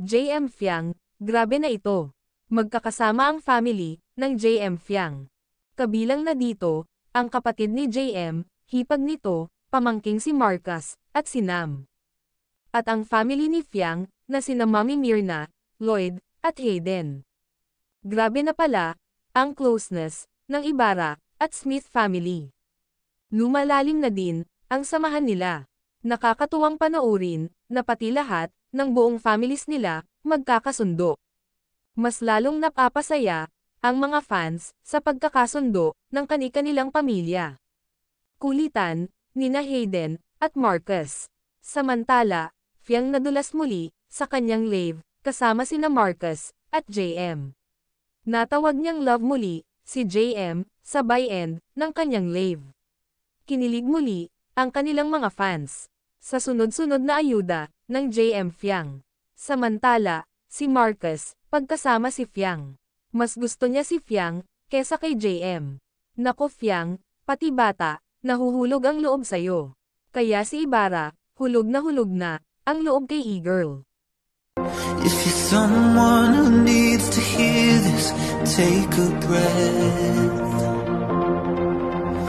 JM Fiang, grabe na ito. Magkakasama ang family ng JM Fiang. Kabilang na dito, ang kapatid ni JM, hipag nito, pamangking si Marcus, at si Nam. At ang family ni Fiang, na sina Mami Myrna, Lloyd, at Hayden. Grabe na pala, ang closeness, ng Ibarra, at Smith family. Lumalalim na din, ang samahan nila. Nakakatuwang panoorin, na pati lahat, ng buong families nila, magkakasundo. Mas lalong napapasaya, ang mga fans, sa pagkakasundo, ng kani-kanilang pamilya. Kulitan, nina Hayden, at Marcus. Samantala, Fiang nadulas muli, sa kanyang live, kasama sina Marcus, at JM. Natawag niyang love muli, si JM, sa by-end, ng kanyang live. Kinilig muli, ang kanilang mga fans, sa sunod-sunod na ayuda, ng JM Fiang. Samantala, si Marcus, pagkasama si Fiang. Mas gusto niya si Fiang, kesa kay JM. Nako Fiang, pati bata, nahuhulog ang loob sa'yo. Kaya si Ibarra, hulog na, ang loob kay E-Girl. If you're someone who needs to hear this, take a breath.